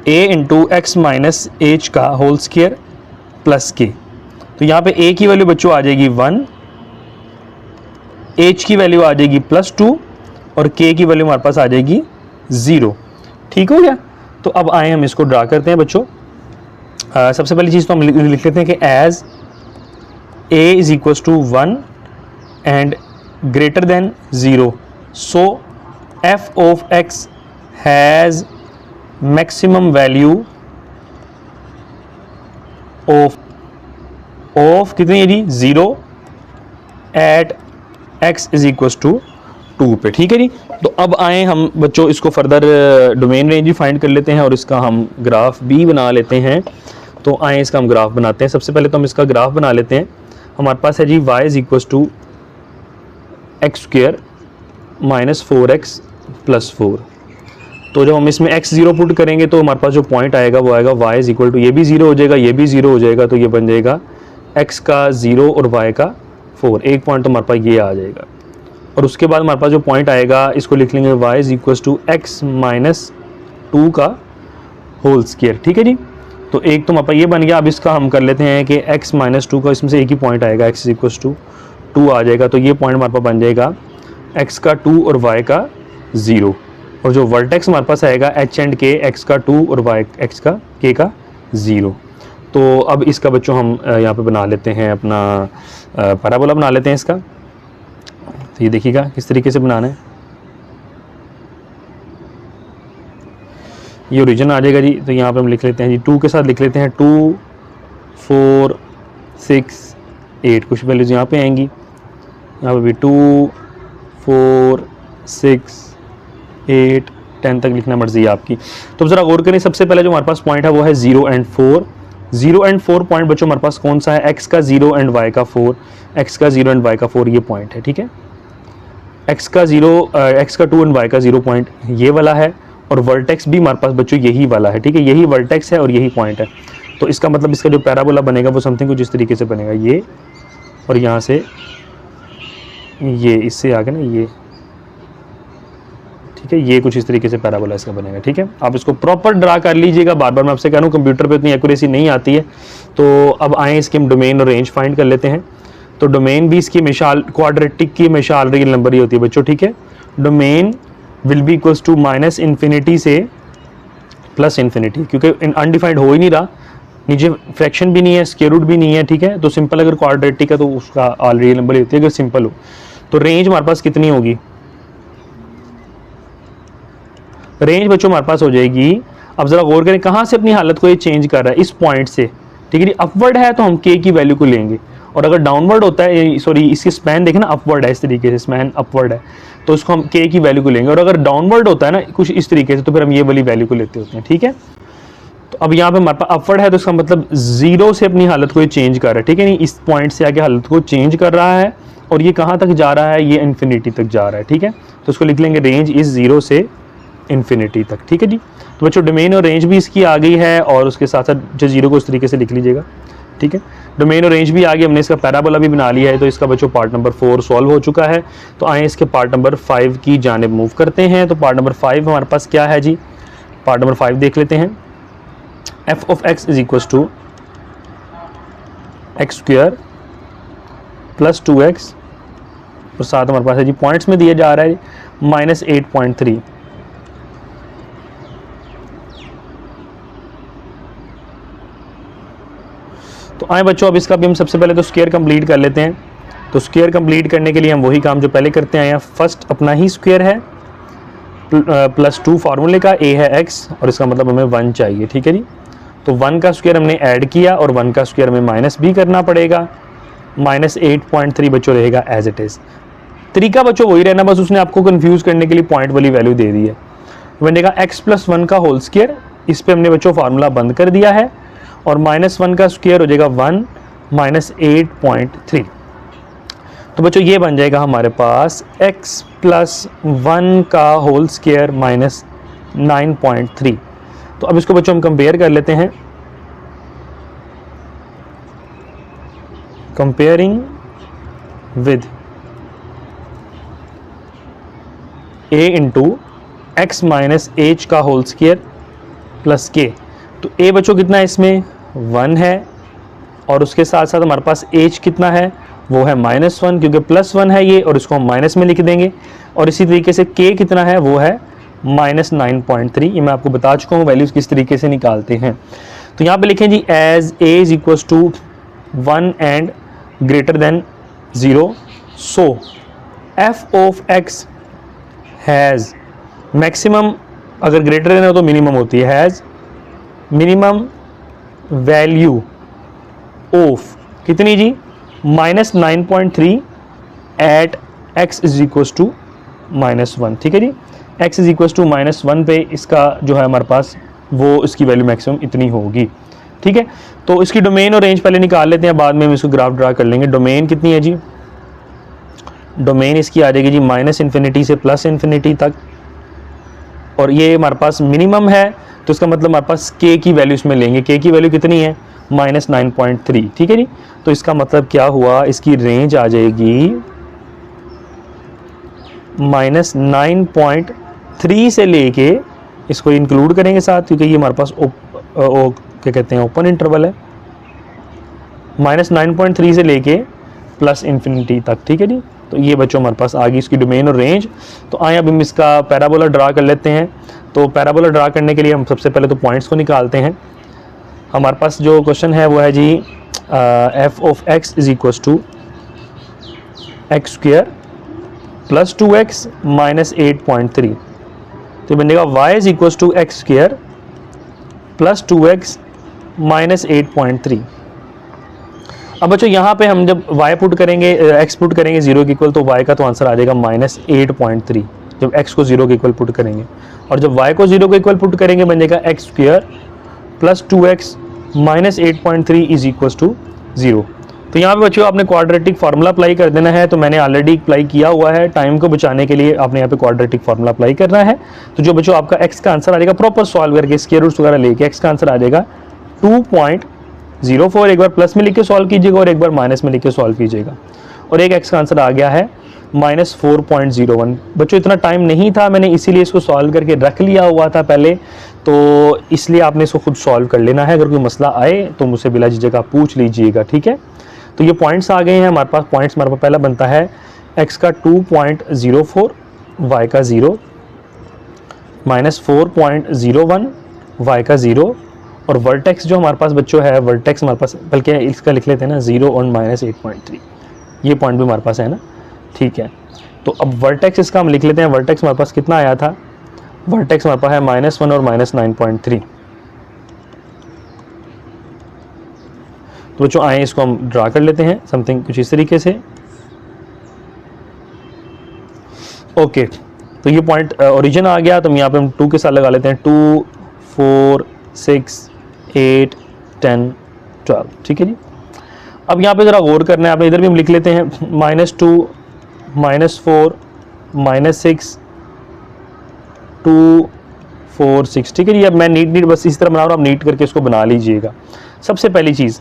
a into x minus h का होल स्क्वायर प्लस k। तो यहाँ पे a की वैल्यू बच्चों आ जाएगी 1, h की वैल्यू आ जाएगी +2 और k की वैल्यू हमारे पास आ जाएगी 0, ठीक हो गया। तो अब आए हम इसको ड्रा करते हैं बच्चों। सबसे पहली चीज़ तो हम लिख लेते हैं कि as a is equals to 1 and greater than 0, so f of x has maximum value of कितनी है जी 0 at x is equals to 2 पे, ठीक है जी। तो अब आए हम बच्चों इसको फर्दर डोमेन रेंज भी फाइंड कर लेते हैं और इसका हम ग्राफ भी बना लेते हैं। तो आए इसका हम ग्राफ बनाते हैं। सबसे पहले तो हम इसका ग्राफ बना लेते हैं। हमारे पास है जी y is equals to x square minus 4x plus 4। तो जब हम इसमें x0 पुट करेंगे तो हमारे पास जो पॉइंट आएगा वो आएगा y इज इक्वल टू, ये भी 0 हो जाएगा, ये भी 0 हो जाएगा, तो ये बन जाएगा x का 0 और y का 4। एक पॉइंट तो हमारे पास ये आ जाएगा। और उसके बाद हमारे पास जो पॉइंट आएगा इसको लिख लेंगे y is equal to x minus 2 का होल स्क्वायर, ठीक है जी। तो एक तो हमारे पास ये बन गया। अब इसका हम कर लेते हैं कि x माइनस 2 का इसमें से एक ही पॉइंट आएगा, x इज इक्वल टू 2 आ जाएगा। तो ये पॉइंट हमारे पास बन जाएगा x का 2 और y का 0। और जो वर्टेक्स हमारे पास आएगा h एंड k, x का 2 और y x का k का 0। तो अब इसका बच्चों हम यहाँ पे बना लेते हैं अपना पैराबोला बना लेते हैं इसका। तो ये देखिएगा किस तरीके से बनाना है। ये ओरिजिन आ जाएगा जी। तो यहाँ पे हम लिख लेते हैं जी 2 के साथ लिख लेते हैं 2, 4, 6, 8, कुछ वैल्यूज यहाँ पे आएंगी। यहाँ पे भी 2, 4, 6, 8, 10 तक लिखना मर्जी है आपकी। तो ज़रा गौर करें, सबसे पहले जो हमारे पास पॉइंट है वो है 0 एंड 4। 0 एंड 4 पॉइंट बच्चों हमारे पास कौन सा है? x का 0 एंड y का 4, x का 0 एंड y का 4 ये पॉइंट है, ठीक है। x का 0, x का 2 एंड y का 0 पॉइंट ये वाला है, और वर्टेक्स भी हमारे पास बच्चों यही वाला है, ठीक है। यही वर्टेक्स है और यही पॉइंट है। तो इसका मतलब इसका जो पैराबोला बनेगा वो समथिंग कुछ इस तरीके से बनेगा, ये और यहाँ से ये इससे आगे ना ये, ठीक है। ये कुछ इस तरीके से पैराबोला इसका बनेगा, ठीक है। आप इसको प्रॉपर ड्रा कर लीजिएगा। बार बार मैं आपसे कह रहा हूँ कंप्यूटर पे इतनी एक्यूरेसी नहीं आती है। तो अब आए इसके हम डोमेन और रेंज फाइंड कर लेते हैं। तो डोमेन भी इसकी मिसाल क्वाड्रेटिक की मिसाल रियल नंबर ही होती है बच्चों, ठीक है। Domain will be equals to -∞ से +∞, क्योंकि अनडिफाइंड हो ही नहीं रहा नीचे फ्रैक्शन भी नहीं है, स्क्वायर रूट भी नहीं है, ठीक है। तो सिंपल अगर क्वाड्रेटिक है तो उसका ऑल रियल नंबर होती है अगर सिंपल हो। तो रेंज हमारे पास कितनी होगी, रेंज बच्चों हमारे पास हो जाएगी, अब जरा गौर करें कहाँ से अपनी हालत को ये चेंज कर रहा है, इस पॉइंट से, ठीक है जी। अपवर्ड है तो हम के की वैल्यू को लेंगे, और अगर डाउनवर्ड होता है, सॉरी इसकी स्पैन देखें ना, अपवर्ड है, इस तरीके से स्पैन अपवर्ड है तो उसको हम के की वैल्यू को लेंगे, और अगर डाउनवर्ड होता है ना कुछ इस तरीके से तो फिर हम ये वाली वैल्यू को लेते होते हैं, ठीक है। तो अब यहाँ पे हमारे पास अपवर्ड है तो इसका मतलब 0 से अपनी हालत को ये चेंज कर रहा है, ठीक है नहीं, इस पॉइंट से आगे हालत को चेंज कर रहा है, और ये कहाँ तक जा रहा है, ये इन्फिनिटी तक जा रहा है, ठीक है। तो उसको लिख लेंगे रेंज इज 0 से इन्फिनिटी तक, ठीक है जी। तो बच्चों डोमेन और रेंज भी इसकी आ गई है, और उसके साथ साथ जो 0 को इस तरीके से लिख लीजिएगा, ठीक है। डोमेन और रेंज भी आ गई, हमने इसका पैराबोला भी बना लिया है, तो इसका बच्चों पार्ट नंबर 4 सॉल्व हो चुका है। तो आए इसके पार्ट नंबर 5 की जानिब मूव करते हैं। तो पार्ट नंबर 5 हमारे पास क्या है जी, पार्ट नंबर 5 देख लेते हैं। F of x is equal to x square plus 2x, और साथ हमारे पास है जी पॉइंट्स में दिया जा रहा है -8.3। तो आए बच्चों अब इसका भी हम सबसे पहले तो स्क्वायर कंप्लीट कर लेते हैं। तो स्क्वायर कंप्लीट करने के लिए हम वही काम जो पहले करते आए हैं, फर्स्ट अपना ही स्क्वायर है +2 फार्मूले का, a है x और इसका मतलब हमें 1 चाहिए, ठीक है जी। तो 1 का स्क्वायर हमने ऐड किया और 1 का स्क्वायर हमें माइनस भी करना पड़ेगा, -8.3 बच्चों रहेगा एज इट इज़। तरीका बच्चों वही रहना, बस उसने आपको कंफ्यूज करने के लिए पॉइंट वाली वैल्यू दे दी है। बनेगा x + 1 का होल स्क्वायर, इस पे हमने बच्चों फार्मूला बंद कर दिया है, और -1 का स्क्वायर हो जाएगा 1 -8.3। तो बच्चों ये बन जाएगा हमारे पास x + 1 का होल स्क्वायर -9.3। तो अब इसको बच्चों हम कंपेयर कर लेते हैं। Comparing with a into x minus H का होल स्क्वायर प्लस k। तो a बच्चों कितना है इसमें 1 है, और उसके साथ साथ हमारे पास h कितना है वो है -1, क्योंकि +1 है ये, और इसको हम माइनस में लिख देंगे। और इसी तरीके से k कितना है वो है -9.3। ये मैं आपको बता चुका हूँ वैल्यूज किस तरीके से निकालते हैं। तो यहाँ पे लिखें जी as a is equal to 1 and greater than 0, so f of x has maximum, अगर ग्रेटर देन हो तो मिनिमम होती है, हैज़ मिनिमम वैल्यू ऑफ कितनी जी -9.3 at x is equal to -1, ठीक है जी। x इज इक्वल टू -1 पे इसका जो है हमारे पास वो इसकी वैल्यू मैक्सिमम इतनी होगी, ठीक है। तो इसकी डोमेन और रेंज पहले निकाल लेते हैं, बाद में हम इसको ग्राफ ड्रा कर लेंगे। डोमेन कितनी है जी, डोमेन इसकी आ जाएगी जी -∞ से +∞ तक, और ये हमारे पास मिनिमम है, तो इसका मतलब हमारे पास k की वैल्यू इसमें लेंगे। k की वैल्यू कितनी है -9.3, ठीक है जी। तो इसका मतलब क्या हुआ, इसकी रेंज आ जाएगी -9.3 से लेके, इसको इंक्लूड करेंगे साथ क्योंकि ये हमारे पास क्या कहते हैं ओपन इंटरवल है, -9.3 से लेके +∞ तक, ठीक है जी। तो ये बच्चों हमारे पास आ गई इसकी डोमेन और रेंज। तो आए अब हम इसका पैराबोला ड्रा कर लेते हैं। तो पैराबोला ड्रा करने के लिए हम सबसे पहले तो पॉइंट्स को निकालते हैं। हमारे पास जो क्वेश्चन है वो है जी f of x is equal to x square plus 2x minus 8.3। तो बनेगा y is equal to x square plus 2x minus 8.3। अब बच्चों यहाँ पे हम जब y पुट करेंगे, x पुट करेंगे 0 के इक्वल, तो y का तो आंसर आ जाएगा -8.3 जब x को 0 के इक्वल पुट करेंगे, और जब y को 0 के इक्वल पुट करेंगे बन जाएगा x square plus 2x minus 8.3 is equal to 0। तो यहाँ पे बच्चों आपने क्वाड्रेटिक फार्मूला अप्लाई कर देना है। तो मैंने ऑलरेडी अप्लाई किया हुआ है, टाइम को बचाने के लिए आपने यहाँ पे क्वाड्रेटिक फार्मूला अप्लाई करना है। तो जो बच्चों आपका x का आंसर आ जाएगा प्रॉपर सॉल्व करके स्क्वायर रूट्स वगैरह लेके x का आंसर आ जाएगा 2.04। एक बार प्लस में लिख के सॉल्व कीजिएगा और एक बार माइनस में लिख के सॉल्व कीजिएगा, और एक x का आंसर आ गया है -4.01। बच्चों इतना टाइम नहीं था, मैंने इसीलिए इसको सॉल्व करके रख लिया हुआ था पहले, तो इसलिए आपने इसको खुद सॉल्व कर लेना है। अगर कोई मसला आए तो मुझसे बिला झिझक आप पूछ लीजिएगा, ठीक है। तो ये पॉइंट्स आ गए हैं हमारे पास। पॉइंट्स हमारे पास पहला बनता है x का 2.04, y का 0, -4.01, y का 0, और वर्टेक्स जो हमारे पास बच्चों है, वर्टेक्स हमारे पास, बल्कि इसका लिख लेते हैं ना 0 और -8.3, ये पॉइंट भी हमारे पास है ना, ठीक है। तो अब वर्टेक्स इसका हम लिख लेते हैं, वर्टेक्स हमारे पास कितना आया था, वर्टेक्स हमारे पास है -1 और -9.3। तो बच्चों आए इसको हम ड्रा कर लेते हैं समथिंग कुछ इस तरीके से। ओके, तो ये पॉइंट ओरिजिन आ गया, तो यहाँ पे हम 2 के साथ लगा लेते हैं, 2, 4, 6, 8, 10, 12, ठीक है जी। अब यहाँ पे ज़रा गौर करना है, आप इधर भी हम लिख लेते हैं -2, -4, -6, 2, 4, 6, ठीक है जी। अब मैं नीट बस इस तरह बना रहा हूँ, आप नीट करके इसको बना लीजिएगा। सबसे पहली चीज़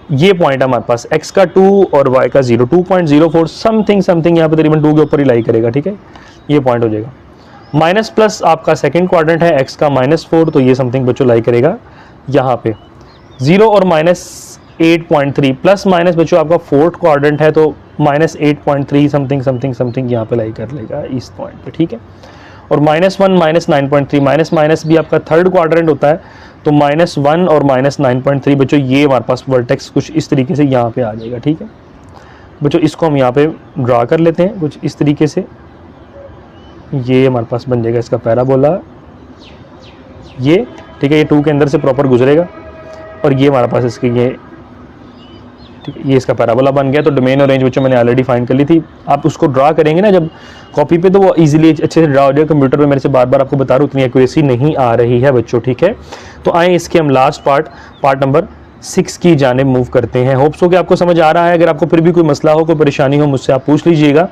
ये पॉइंट है हमारे पास, x का 2 और y का 0, 2.04 समथिंग यहाँ पे तकरीबन 2 के ऊपर ही लाई करेगा, ठीक है, ये पॉइंट हो जाएगा। माइनस प्लस आपका सेकंड क्वाड्रेंट है, x का -4, तो ये समथिंग बच्चों लाई करेगा यहाँ पे 0 और -8.3, प्लस माइनस बच्चों आपका फोर्थ क्वाड्रेंट है, तो -8.3 समथिंग यहाँ पे लाई कर लेगा इस पॉइंट पे, ठीक है। और -1 -9.3, माइनस भी आपका थर्ड क्वाड्रेंट होता है, तो -1 और -9.3 बच्चों ये हमारे पास वर्टेक्स कुछ इस तरीके से यहाँ पे आ जाएगा, ठीक है बच्चों। इसको हम यहाँ पे ड्रा कर लेते हैं कुछ इस तरीके से, ये हमारे पास बन जाएगा इसका पैराबोला, ये ठीक है, ये 2 के अंदर से प्रॉपर गुजरेगा, और ये हमारे पास इसके ये, ठीक है, ये इसका पैराबोला बन गया। तो डोमेन और रेंज बच्चों मैंने ऑलरेडी फाइंड कर ली थी, आप उसको ड्रा करेंगे ना जब कॉपी पे, तो वो इजीली अच्छे से ड्रा हो जाएगा। कंप्यूटर पे मेरे से बार बार आपको बता रहा हूँ, उतनी एक्यूरेसी नहीं आ रही है बच्चों, ठीक है। तो आए इसके हम लास्ट पार्ट नंबर 6 की जानिब मूव करते हैं। होप्स हो कि आपको समझ आ रहा है। अगर आपको फिर भी कोई मसला हो, कोई परेशानी हो, मुझसे आप पूछ लीजिएगा।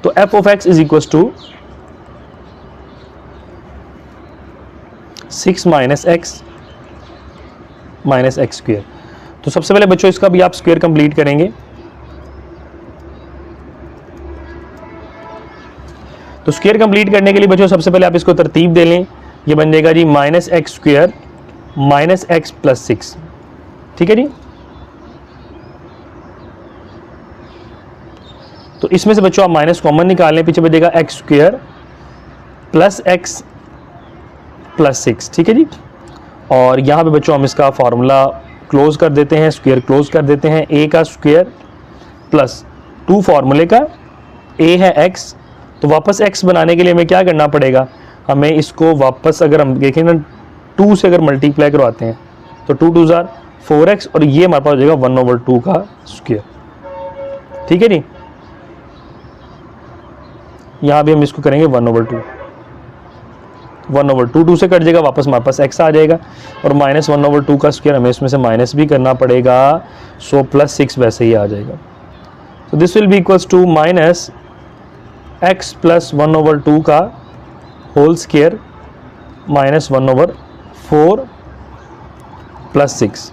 तो f of x is equal to 6 minus x square. तो सबसे पहले बच्चों इसका भी आप स्क्वायर कंप्लीट करेंगे। तो स्क्वायर कंप्लीट करने के लिए बच्चों सबसे पहले आप इसको तरतीब दे लें, ये बन जाएगा जी -x स्क्वायर -x + 6, ठीक है जी। तो इसमें से बच्चों आप माइनस कॉमन निकाल लें, पीछे बचेगा x स्क्वायर + x + 6, ठीक है जी। और यहाँ पे बच्चों हम इसका फार्मूला क्लोज कर देते हैं, स्क्वायर क्लोज कर देते हैं। a का स्क्वायर प्लस 2 फार्मूले का, a है x, तो वापस x बनाने के लिए हमें क्या करना पड़ेगा, हमें इसको वापस अगर हम देखें ना 2 से अगर मल्टीप्लाई करवाते हैं तो 2 2 जार 4x, और ये हमारे पास हो जाएगा 1/2 का स्क्वायर, ठीक है जी। यहाँ भी हम इसको करेंगे 1/2, 2 से कट जाएगा, वापस हमारे पास x आ जाएगा, और -1/2 का स्क्वायर हमें इसमें से माइनस भी करना पड़ेगा, सो +6 वैसे ही आ जाएगा। तो this will be equals to -x + 1/2 का होल स्क्वायर -1/4 + 6।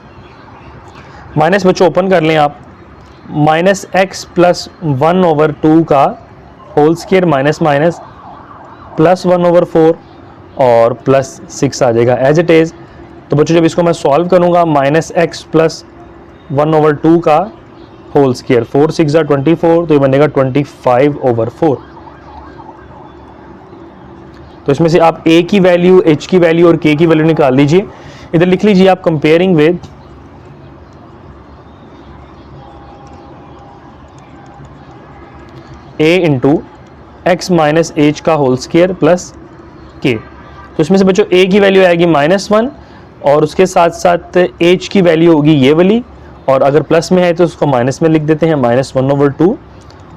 माइनस बच्चों ओपन कर लें आप, -x + 1/2 का होल स्क्वायर माइनस +1/4 और +6 आ जाएगा एज इट इज़। तो बच्चों जब इसको मैं सॉल्व करूंगा, -x + 1/2 का होल स्क्वायर, 4 6 = 24, तो ये बनेगा 25/4। तो इसमें से आप a की वैल्यू, h की वैल्यू और k की वैल्यू निकाल लीजिए। इधर लिख लीजिए आप comparing with a × x - h का होल स्क्वायर प्लस k। तो इसमें से बच्चों a की वैल्यू आएगी -1, और उसके साथ साथ h की वैल्यू होगी ये वाली, और अगर प्लस में है तो उसको माइनस में लिख देते हैं -1/2,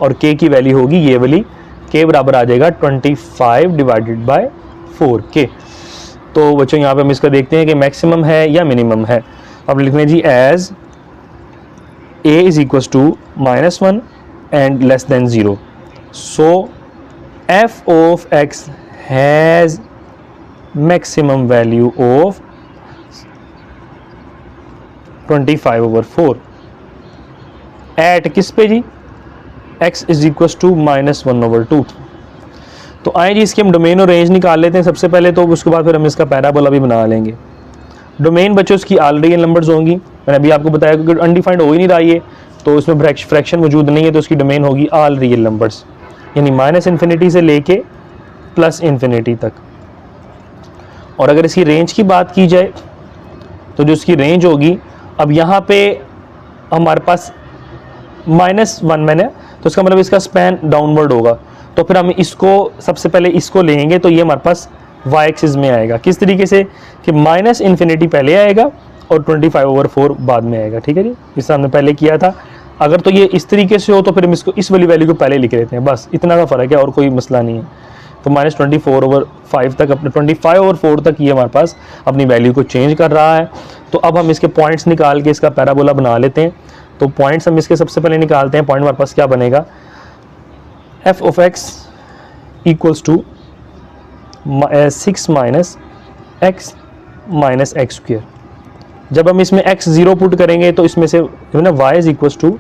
और k की वैल्यू होगी ये वाली, k बराबर आ जाएगा 25/4k। तो बच्चों यहाँ पे हम इसका देखते हैं कि मैक्सिमम है या मिनिमम है। अब लिखने जी as a is equal to -1 and less than 0, so f of x has maximum value of 25/4 at किस पे जी, x इज इक्वल टू -1/2। तो आए जी इसके हम डोमेन और रेंज निकाल लेते हैं सबसे पहले, तो उसके बाद फिर हम इसका पैराबोला भी बना लेंगे। डोमेन बच्चों इसकी ऑल रियल नंबर्स होंगी, मैंने अभी आपको बताया क्योंकि अनडिफाइंड हो ही नहीं रहा ये, तो इसमें फ्रैक्शन मौजूद नहीं है, तो इसकी डोमेन होगी ऑल रियल नंबर्स, यानी -∞ से लेके +∞ तक। और अगर इसकी रेंज की बात की जाए तो जो उसकी रेंज होगी, अब यहाँ पे हमारे पास -1 मैंने, तो इसका मतलब इसका स्पैन डाउनवर्ड होगा। तो फिर हम इसको सबसे पहले इसको लेंगे, तो ये हमारे पास y एक्सिस में आएगा। किस तरीके से कि -∞ पहले आएगा और 25/4 बाद में आएगा। ठीक है जी, जिससे हमने पहले किया था। अगर तो ये इस तरीके से हो तो फिर हम इसको इस वाली वैल्यू को पहले लिख लेते हैं, बस इतना का फ़र्क है और कोई मसला नहीं है। तो -24/5 तक, अपने 25/4 तक ये हमारे पास अपनी वैल्यू को चेंज कर रहा है। तो अब हम इसके पॉइंट्स निकाल के इसका पैराबोला बना लेते हैं। तो पॉइंट्स हम इसके सबसे पहले निकालते हैं। पॉइंट हमारे पास क्या बनेगा, f of x equals to 6 - x - x²। जब हम इसमें x 0 पुट करेंगे तो इसमें से ना y इज इक्वल्स टू,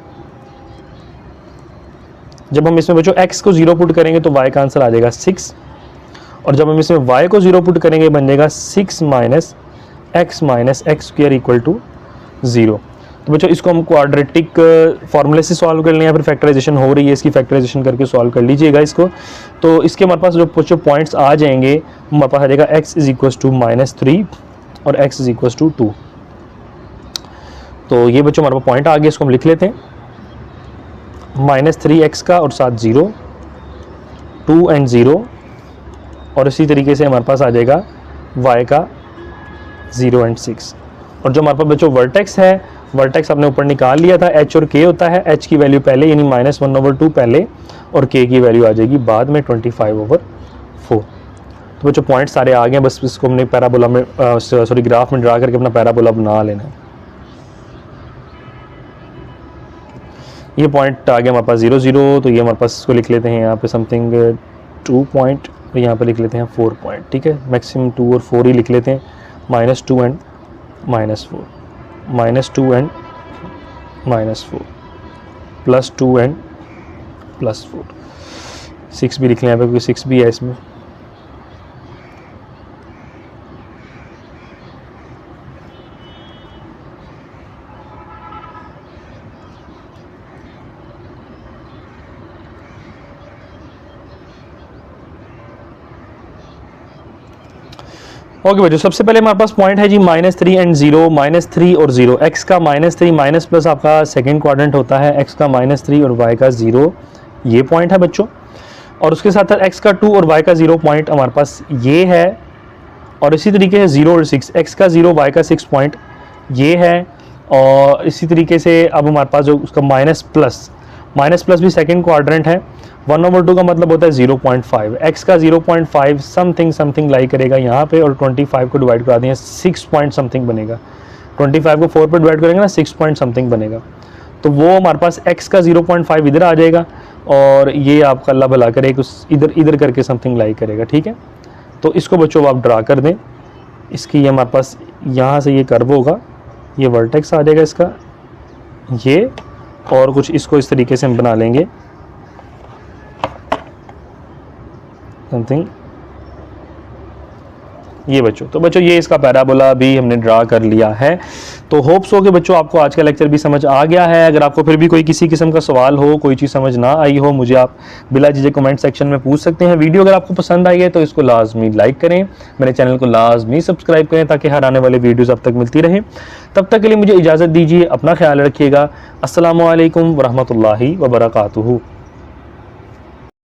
जब हम इसमें बच्चों x को 0 पुट करेंगे तो y का आंसर आ जाएगा 6, और जब हम इसमें y को 0 पुट करेंगे बन जाएगा 6 - x - x² इक्वल टू 0। तो बच्चों इसको हम क्वाड्रेटिक फार्मूले से सॉल्व कर लें या फिर फैक्टराइजेशन हो रही है इसकी, फैक्टराइजेशन करके सॉल्व कर लीजिएगा इसको। तो इसके हमारे पास जो पॉइंट्स आ जाएंगे, हमारे पास आ जाएगा x इज इक्वल्स टू -3 और x इज इक्वल्स टू 2। तो ये बच्चों हमारे पास पॉइंट आ गया, इसको हम लिख लेते हैं। -3x का और साथ 0, 2 and 0, और इसी तरीके से हमारे पास आ जाएगा y का 0 and 6। और जो हमारे पास बच्चों वर्टेक्स है, वर्टेक्स आपने ऊपर निकाल लिया था, h और k होता है। h की वैल्यू पहले यानी -1/2 पहले, और k की वैल्यू आ जाएगी बाद में 25/4। तो बच्चों पॉइंट सारे आ गए, बस इसको हमने पैराबोला में सॉरी ग्राफ में ड्रा करके अपना पैराबोला बना लेना है। ये पॉइंट आ गया हमारे पास 0 0, तो ये हमारे पास इसको लिख लेते हैं यहाँ पे समथिंग 2 पॉइंट, तो यहाँ पे लिख लेते हैं 4 पॉइंट। ठीक है, मैक्सिमम 2 और 4 ही लिख लेते हैं। -2 and -4, -2 and -4, +2 and +4, 6 भी लिख लें यहाँ पे क्योंकि 6 भी है इसमें। ओके बच्चों, सबसे पहले हमारे पास पॉइंट है जी -3 and 0, -3 और 0। x का -3 माइनस प्लस आपका सेकंड क्वाड्रेंट होता है, x का -3 और y का 0, ये पॉइंट है बच्चों। और उसके साथ साथ x का 2 और y का 0 पॉइंट हमारे पास ये है। और इसी तरीके से 0 और 6, x का 0 y का 6 पॉइंट ये है। और इसी तरीके से अब हमारे पास जो उसका माइनस प्लस भी सेकंड क्वाड्रेंट है। 1/2 का मतलब होता है 0.5, x का 0.5 समथिंग लाई करेगा यहाँ पे, और 25 को डिवाइड करा देंगे 6 पॉइंट समथिंग बनेगा। 25 को 4 पर डिवाइड करेंगे ना 6 पॉइंट समथिंग बनेगा। तो वो हमारे पास x का 0.5 इधर आ जाएगा, और ये आपका अल्लाह भला करे कुछ इधर करके समथिंग लाई करेगा। ठीक है, तो इसको बच्चों आप ड्रा कर दें। इसकी ये हमारे पास यहाँ से ये कर्व होगा, ये वर्टेक्स आ जाएगा इसका ये, और कुछ इसको इस तरीके से हम बना लेंगे समथिंग ये बच्चों। तो बच्चों ये इसका पैराबोला भी हमने ड्रा कर लिया है। तो होप्स हो कि बच्चों आपको आज का लेक्चर भी समझ आ गया है। अगर आपको फिर भी कोई किसी किस्म का सवाल हो, कोई चीज़ समझ ना आई हो, मुझे आप बिला झिझक कमेंट सेक्शन में पूछ सकते हैं। वीडियो अगर आपको पसंद आई है तो इसको लाजमी लाइक करें, मेरे चैनल को लाजमी सब्सक्राइब करें ताकि हर आने वाले वीडियोज़ अब तक मिलती रहे। तब तक के लिए मुझे इजाज़त दीजिए, अपना ख्याल रखिएगा। अस्सलामु अलैकुम वरहमतुल्लाहि वबरकातुहू।